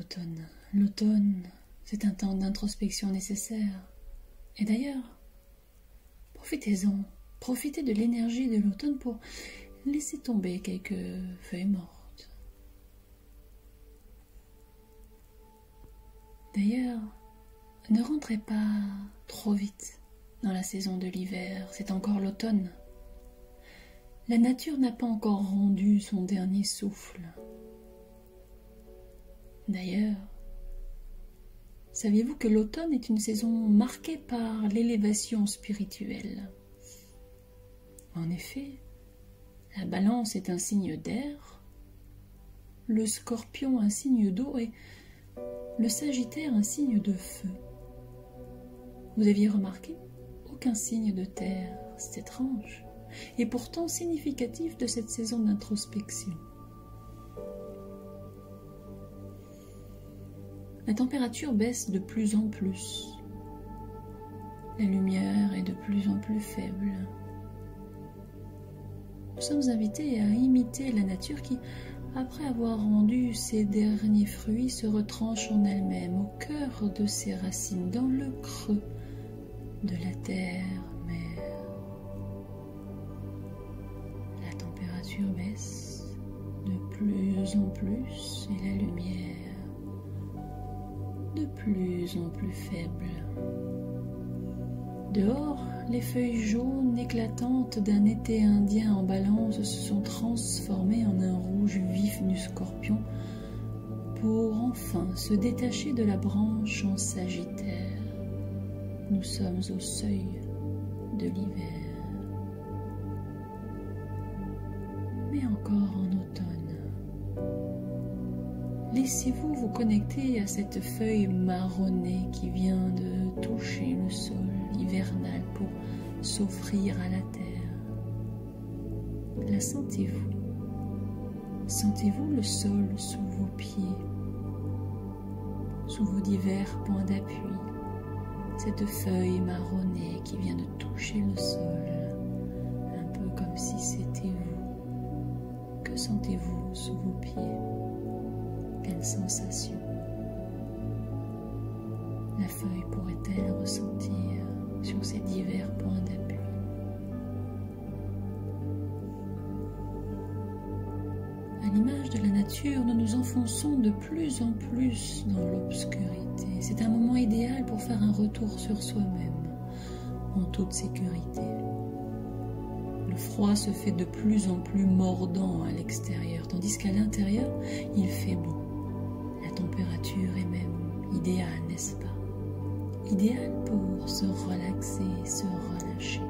l'automne. L'automne, c'est un temps d'introspection nécessaire. Et d'ailleurs, profitez-en. Profitez de l'énergie de l'automne pour laisser tomber quelques feuilles mortes. D'ailleurs, ne rentrez pas trop vite dans la saison de l'hiver, c'est encore l'automne. La nature n'a pas encore rendu son dernier souffle. D'ailleurs, saviez-vous que l'automne est une saison marquée par l'élévation spirituelle? En effet, la balance est un signe d'air, le scorpion un signe d'eau et le sagittaire un signe de feu. Vous aviez remarqué? Aucun signe de terre, c'est étrange, et pourtant significatif de cette saison d'introspection. La température baisse de plus en plus. La lumière est de plus en plus faible. Nous sommes invités à imiter la nature qui, après avoir rendu ses derniers fruits, se retranche en elle-même, au cœur de ses racines, dans le creux de la terre-mère. La température baisse de plus en plus et la lumière de plus en plus faible. Dehors, les feuilles jaunes éclatantes d'un été indien en balance se sont transformées en un rouge vif du scorpion pour enfin se détacher de la branche en sagittaire. Nous sommes au seuil de l'hiver. Mais encore en automne. Laissez-vous vous connecter à cette feuille marronnée qui vient de toucher le sol hivernal pour s'offrir à la terre. La sentez-vous? Sentez-vous le sol sous vos pieds, sous vos divers points d'appui? Cette feuille marronnée qui vient de toucher le sol, un peu comme si c'était vous. Que sentez-vous sous vos pieds? Quelle sensation la feuille pourrait-elle ressentir sur ces divers points d'appui? À l'image de la nature, nous nous enfonçons de plus en plus dans l'obscurité. C'est un moment idéal pour faire un retour sur soi-même, en toute sécurité. Le froid se fait de plus en plus mordant à l'extérieur, tandis qu'à l'intérieur, il fait beau. La température est même idéale, n'est-ce pas? Idéale pour se relaxer et se relâcher.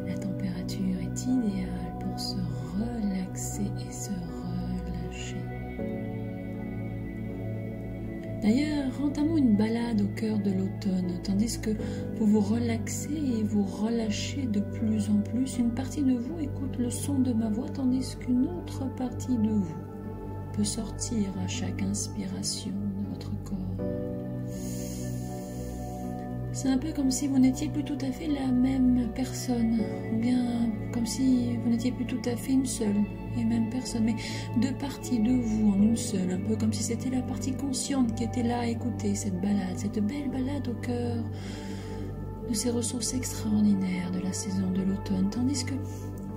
La température est idéale pour se relaxer et se relâcher. D'ailleurs, entamons une balade au cœur de l'automne, tandis que vous vous relaxez et vous relâchez de plus en plus. Une partie de vous écoute le son de ma voix, tandis qu'une autre partie de vous peut sortir à chaque inspiration de votre corps. C'est un peu comme si vous n'étiez plus tout à fait la même personne, ou bien comme si vous n'étiez plus tout à fait une seule et même personne, mais deux parties de vous en une seule, un peu comme si c'était la partie consciente qui était là à écouter cette balade, cette belle balade au cœur de ces ressources extraordinaires de la saison de l'automne, tandis que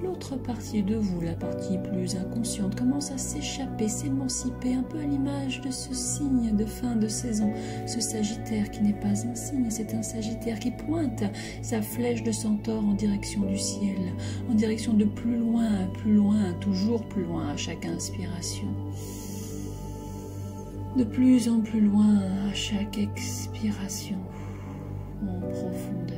l'autre partie de vous, la partie plus inconsciente, commence à s'échapper, s'émanciper, un peu à l'image de ce signe de fin de saison, ce sagittaire qui n'est pas un signe, c'est un sagittaire qui pointe sa flèche de centaure en direction du ciel, en direction de plus loin, toujours plus loin à chaque inspiration. De plus en plus loin à chaque expiration, en profondeur.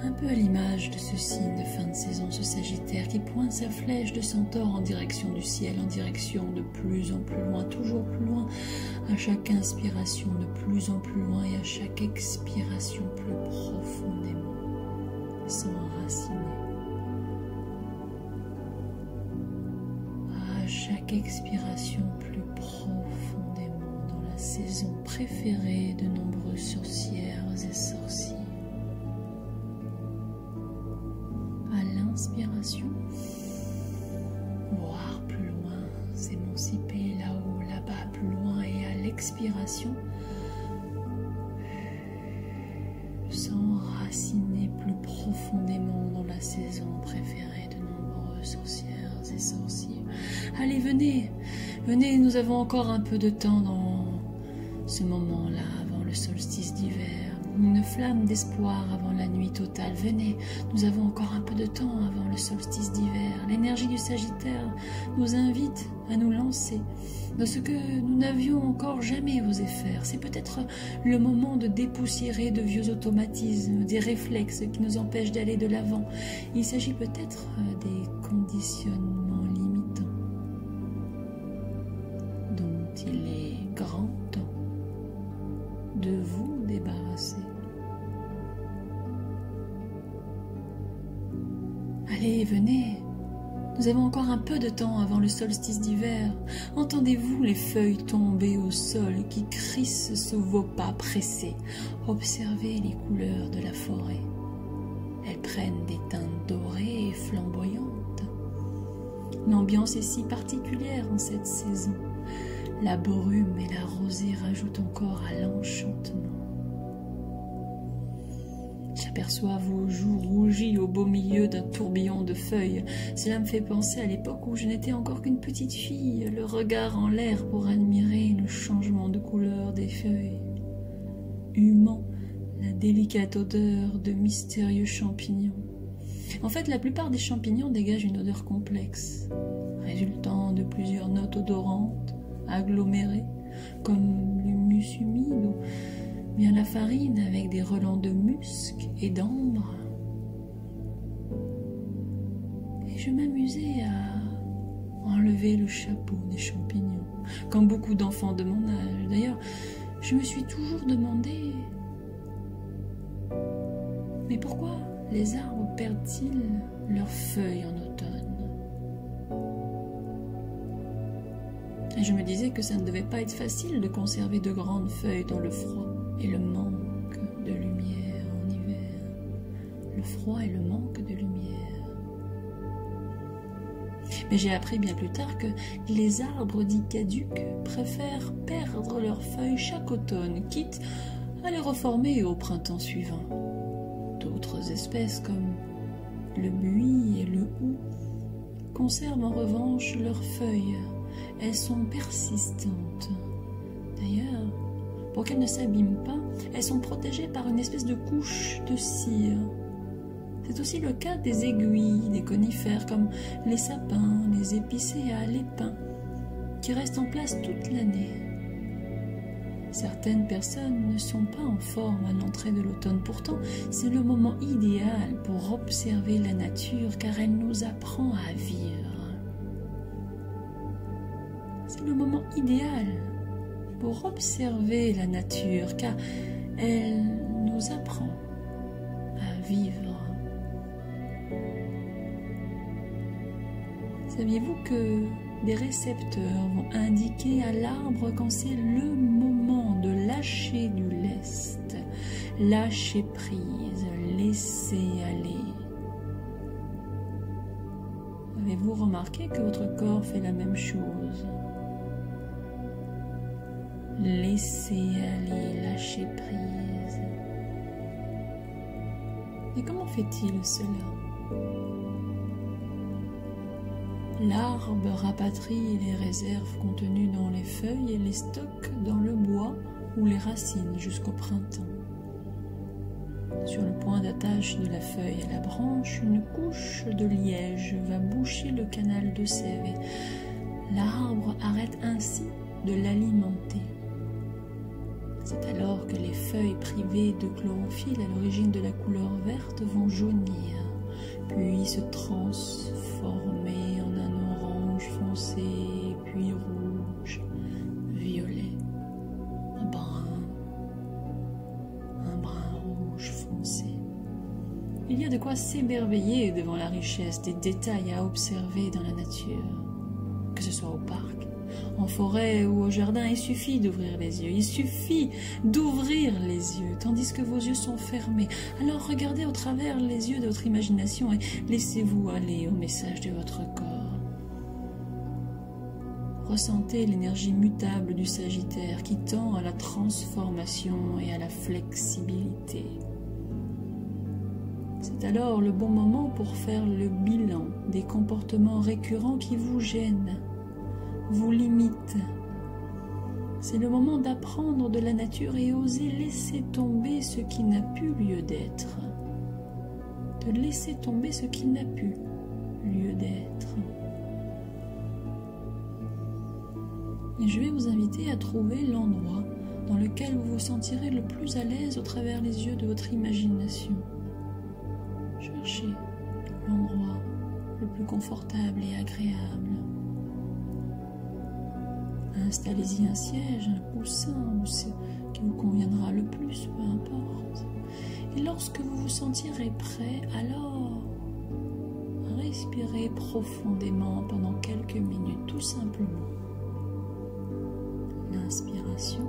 Un peu à l'image de ce signe de fin de saison, ce sagittaire qui pointe sa flèche de centaure en direction du ciel, en direction de plus en plus loin, toujours plus loin, à chaque inspiration de plus en plus loin et à chaque expiration plus profondément, s'enraciner. À chaque expiration plus profondément dans la saison préférée de nombreuses sorcières et sorciers. À l'inspiration, voir plus loin, s'émanciper là-haut, là-bas, plus loin, et à l'expiration, s'enraciner plus profondément dans la saison préférée de nombreuses sorcières et sorciers. Allez, venez, venez, nous avons encore un peu de temps dans ce moment-là, avant le solstice d'hiver. Une flamme d'espoir avant la nuit totale. Venez, nous avons encore un peu de temps avant le solstice d'hiver. L'énergie du Sagittaire nous invite à nous lancer dans ce que nous n'avions encore jamais osé faire. C'est peut-être le moment de dépoussiérer de vieux automatismes, des réflexes qui nous empêchent d'aller de l'avant. Il s'agit peut-être des conditionnements limitants dont il est grand temps de vous débarrasser. Allez, venez, nous avons encore un peu de temps avant le solstice d'hiver. Entendez-vous les feuilles tomber au sol qui crissent sous vos pas pressés? Observez les couleurs de la forêt. Elles prennent des teintes dorées et flamboyantes. L'ambiance est si particulière en cette saison. La brume et la rosée rajoutent encore à l'enchantement. J'aperçois vos joues rougies au beau milieu d'un tourbillon de feuilles. Cela me fait penser à l'époque où je n'étais encore qu'une petite fille, le regard en l'air pour admirer le changement de couleur des feuilles, humant la délicate odeur de mystérieux champignons. En fait, la plupart des champignons dégagent une odeur complexe, résultant de plusieurs notes odorantes, agglomérées, comme l'humus humide ou bien la farine avec des relents de musc et d'ambre. Et je m'amusais à enlever le chapeau des champignons, comme beaucoup d'enfants de mon âge. D'ailleurs, je me suis toujours demandé, mais pourquoi les arbres perdent-ils leurs feuilles en automne? Et je me disais que ça ne devait pas être facile de conserver de grandes feuilles dans le froid et le manque de lumière en hiver. Le froid et le manque de lumière. Mais j'ai appris bien plus tard que les arbres dits caducs préfèrent perdre leurs feuilles chaque automne, quitte à les reformer au printemps suivant. D'autres espèces comme le buis et le houx conservent en revanche leurs feuilles. Elles sont persistantes. D'ailleurs, pour qu'elles ne s'abîment pas, elles sont protégées par une espèce de couche de cire. C'est aussi le cas des aiguilles, des conifères comme les sapins, les épicéas, les pins, qui restent en place toute l'année. Certaines personnes ne sont pas en forme à l'entrée de l'automne. Pourtant, c'est le moment idéal pour observer la nature car elle nous apprend à vivre. C'est le moment idéal pour observer la nature car elle nous apprend à vivre. Saviez-vous que des récepteurs vont indiquer à l'arbre quand c'est le moment de lâcher du lest, lâcher prise, laisser aller? Avez-vous remarqué que votre corps fait la même chose? Laisser aller, lâcher prise. Et comment fait-il cela? L'arbre rapatrie les réserves contenues dans les feuilles et les stocke dans le bois ou les racines jusqu'au printemps. Sur le point d'attache de la feuille à la branche, une couche de liège va boucher le canal de sève et l'arbre arrête ainsi de l'alimenter. C'est alors que les feuilles privées de chlorophylle à l'origine de la couleur verte vont jaunir, puis se transformer en un orange foncé, puis rouge, violet, un brun rouge foncé. Il y a de quoi s'émerveiller devant la richesse des détails à observer dans la nature, que ce soit au parc, en forêt ou au jardin. Il suffit d'ouvrir les yeux, il suffit d'ouvrir les yeux, tandis que vos yeux sont fermés. Alors regardez au travers les yeux de votre imagination et laissez-vous aller au message de votre corps. Ressentez l'énergie mutable du Sagittaire qui tend à la transformation et à la flexibilité. C'est alors le bon moment pour faire le bilan des comportements récurrents qui vous gênent, vous limitent. C'est le moment d'apprendre de la nature et oser laisser tomber ce qui n'a plus lieu d'être. De laisser tomber ce qui n'a plus lieu d'être. Et je vais vous inviter à trouver l'endroit dans lequel vous vous sentirez le plus à l'aise au travers les yeux de votre imagination. Cherchez l'endroit le plus confortable et agréable. Installez-y un siège, un coussin, ou ce qui vous conviendra le plus, peu importe. Et lorsque vous vous sentirez prêt, alors respirez profondément pendant quelques minutes, tout simplement. L'inspiration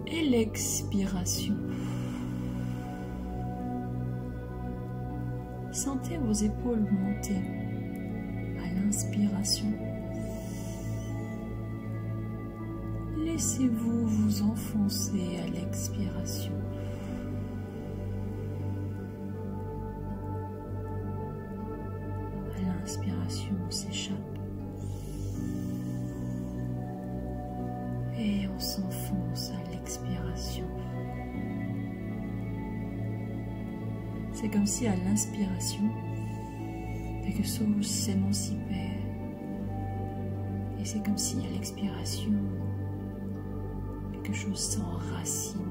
et l'expiration. Sentez vos épaules monter à l'inspiration. Laissez-vous vous enfoncer à l'expiration. À l'inspiration, on s'échappe. Et on s'enfonce à l'expiration. C'est comme si à l'inspiration, quelque chose s'émancipait. Et c'est comme si à l'expiration, quelque chose s'enracinait.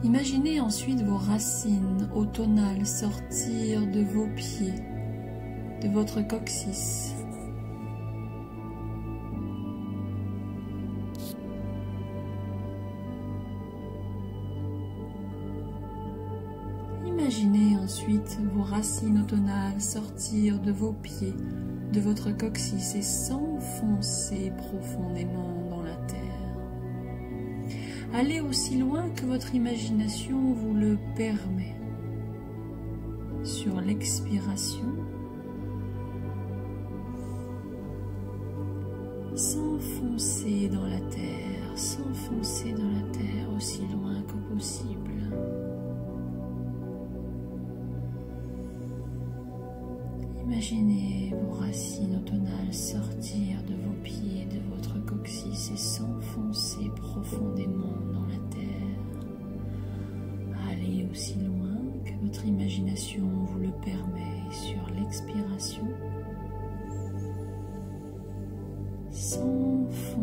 Imaginez ensuite vos racines automnales sortir de vos pieds, de votre coccyx. Imaginez ensuite vos racines automnales sortir de vos pieds, de votre coccyx et s'enfoncer profondément dans la terre. Allez aussi loin que votre imagination vous le permet. Sur l'expiration, s'enfoncer dans la terre, s'enfoncer dans la terre aussi loin que possible. Imaginez vos racines automnales sortir de vos pieds, de votre coccyx et s'enfoncer profondément dans la terre. Allez aussi loin que votre imagination vous le permet. Sur l'expiration, s'enfoncer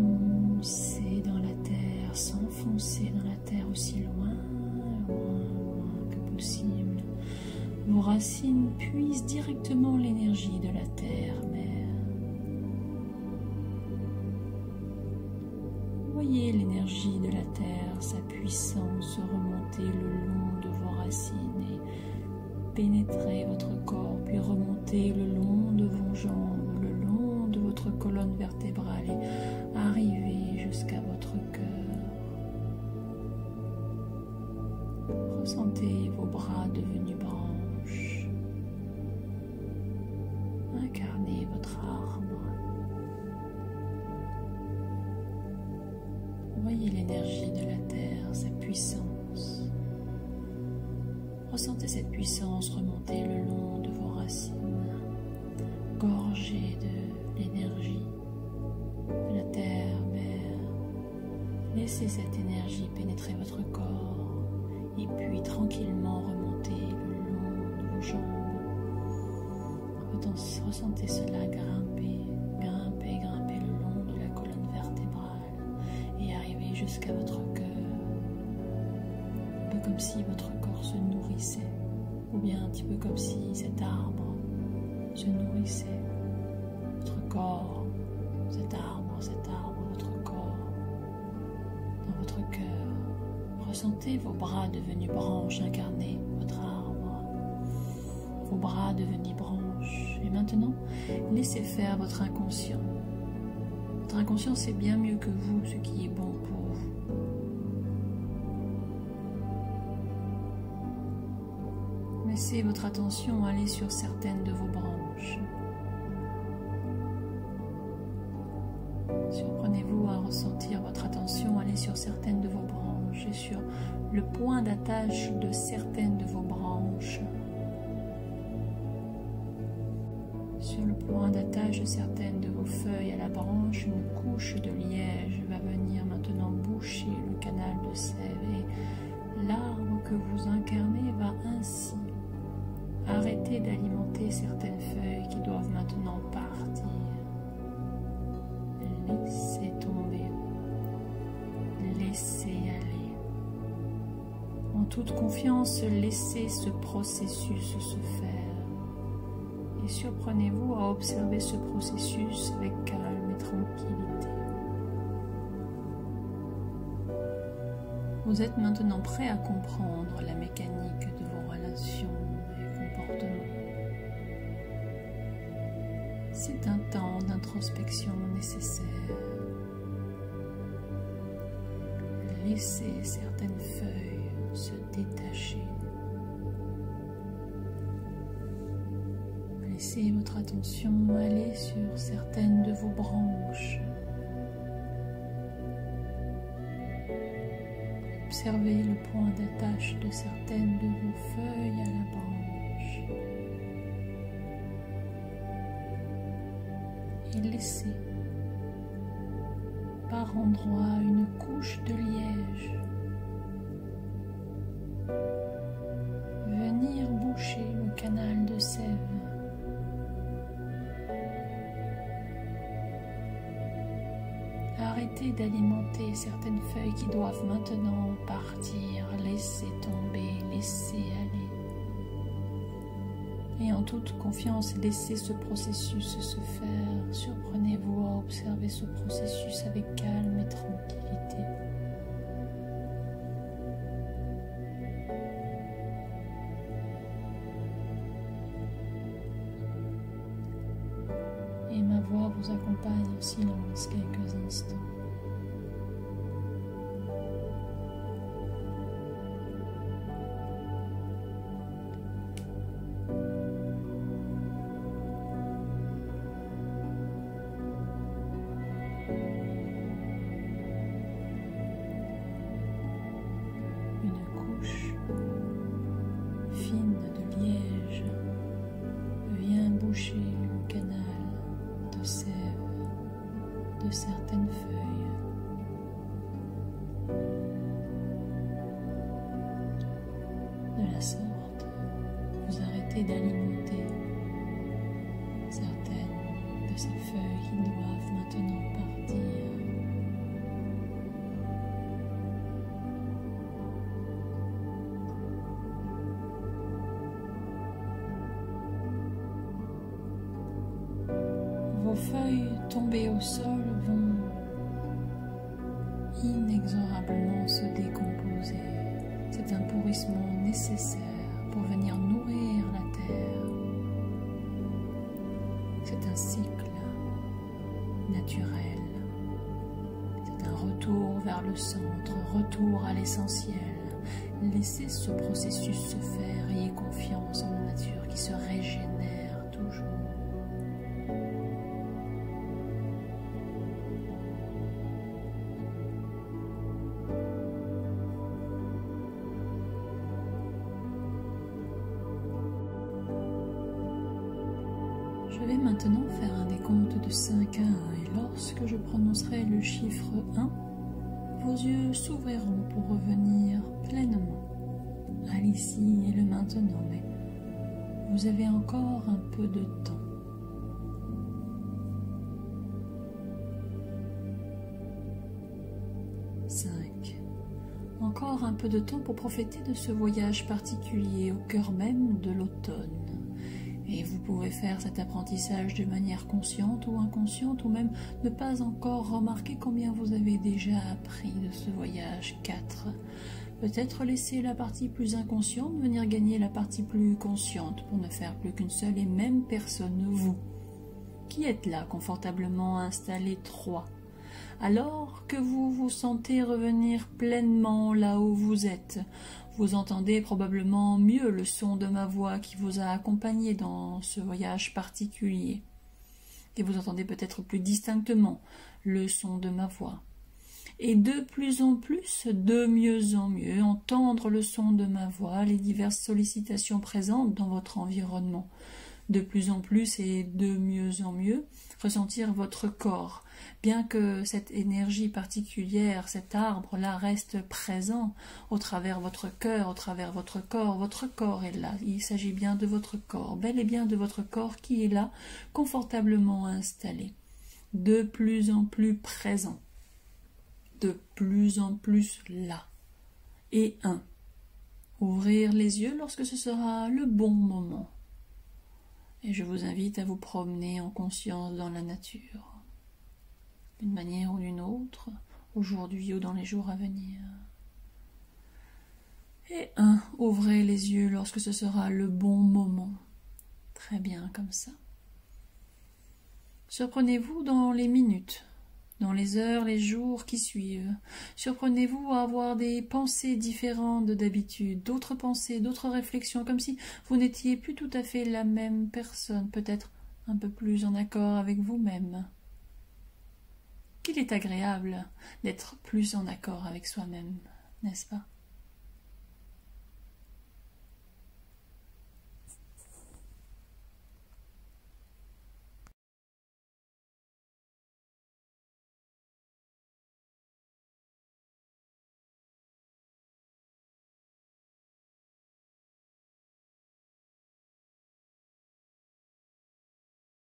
dans la terre, s'enfoncer dans la terre aussi loin, loin que possible. Vos racines puisent directement l'énergie de la terre-mère. Voyez l'énergie de la terre, sa puissance remonter le long de vos racines et pénétrer votre corps, puis remonter le long de vos jambes, le long de votre colonne vertébrale et arriver jusqu'à votre cœur. Ressentez vos bras devenus branches. Incarnez votre arbre. Voyez l'énergie de la terre, sa puissance. Ressentez cette puissance remonter le long de vos racines, gorgée de l'énergie de la terre, mère. Laissez cette énergie pénétrer votre corps et puis tranquillement remonter le long de vos jambes. Ressentez cela grimper, grimper, grimper le long de la colonne vertébrale et arriver jusqu'à votre cœur. Un peu comme si votre corps se nourrissait, ou bien un petit peu comme si cet arbre se nourrissait. Votre corps, cet arbre, votre corps, dans votre cœur. Ressentez vos bras devenus branches incarnées, votre arbre, vos bras devenus branches. Et maintenant, laissez faire votre inconscient. Votre inconscient sait bien mieux que vous ce qui est bon pour vous. Laissez votre attention aller sur certaines de vos branches. Surprenez-vous à ressentir votre attention aller sur certaines de vos branches et sur le point d'attache de certaines de vos branches. Sur le point d'attache de certaines de vos feuilles à la branche, une couche de liège va venir maintenant boucher le canal de sève et l'arbre que vous incarnez va ainsi arrêter d'alimenter certaines feuilles qui doivent maintenant partir. Laissez tomber, laissez aller. En toute confiance, laissez ce processus se faire. Et surprenez-vous à observer ce processus avec calme et tranquillité. Vous êtes maintenant prêt à comprendre la mécanique de vos relations et comportements. C'est un temps d'introspection nécessaire. Laissez certaines feuilles se détacher. Laissez votre attention aller sur certaines de vos branches. Observez le point d'attache de certaines de vos feuilles à la branche. Et laissez par endroits une couche de liège venir boucher le canal de sève. Arrêtez d'alimenter certaines feuilles qui doivent maintenant partir. Laissez tomber, laissez aller. Et en toute confiance, laissez ce processus se faire. Surprenez-vous à observer ce processus avec calme et tranquillité. Et ma voix vous accompagne en silence quelques instants. Une couche fine de liège vient boucher le canal de sève de certaines feuilles. De la sorte, vous arrêtez d'alimenter certaines de ces feuilles qui doivent maintenant partir. Vos feuilles tombées au sol vont inexorablement se décomposer. C'est un pourrissement nécessaire pour venir nourrir la terre. C'est un cycle naturel. C'est un retour vers le centre, retour à l'essentiel. Laissez ce processus se faire, ayez confiance en la nature qui se régénère toujours. Je vais maintenant faire un décompte de 5 à 1 et lorsque je prononcerai le chiffre 1, vos yeux s'ouvriront pour revenir pleinement à l'ici et le maintenant, mais vous avez encore un peu de temps. 5. Encore un peu de temps pour profiter de ce voyage particulier au cœur même de l'automne. Et vous pouvez faire cet apprentissage de manière consciente ou inconsciente, ou même ne pas encore remarquer combien vous avez déjà appris de ce voyage. 4. Peut-être laisser la partie plus inconsciente venir gagner la partie plus consciente pour ne faire plus qu'une seule et même personne, vous, qui êtes là confortablement installé. 3. Alors que vous vous sentez revenir pleinement là où vous êtes, Vous entendez probablement mieux le son de ma voix qui vous a accompagné dans ce voyage particulier. Et vous entendez peut-être plus distinctement le son de ma voix. Et de plus en plus, de mieux en mieux, entendre le son de ma voix, les diverses sollicitations présentes dans votre environnement. De plus en plus et de mieux en mieux, ressentir votre corps. Bien que cette énergie particulière, cet arbre-là reste présent au travers votre cœur, au travers votre corps est là. Il s'agit bien de votre corps, bel et bien de votre corps qui est là, confortablement installé, de plus en plus présent, de plus en plus là. Et ouvrir les yeux lorsque ce sera le bon moment. Et je vous invite à vous promener en conscience dans la nature, d'une manière ou d'une autre, aujourd'hui ou dans les jours à venir. Et ouvrez les yeux lorsque ce sera le bon moment. Très bien, comme ça. Surprenez-vous dans les minutes, dans les heures, les jours qui suivent. Surprenez-vous à avoir des pensées différentes d'habitude, d'autres pensées, d'autres réflexions, comme si vous n'étiez plus tout à fait la même personne, peut-être un peu plus en accord avec vous-même. Qu'il est agréable d'être plus en accord avec soi-même, n'est-ce pas?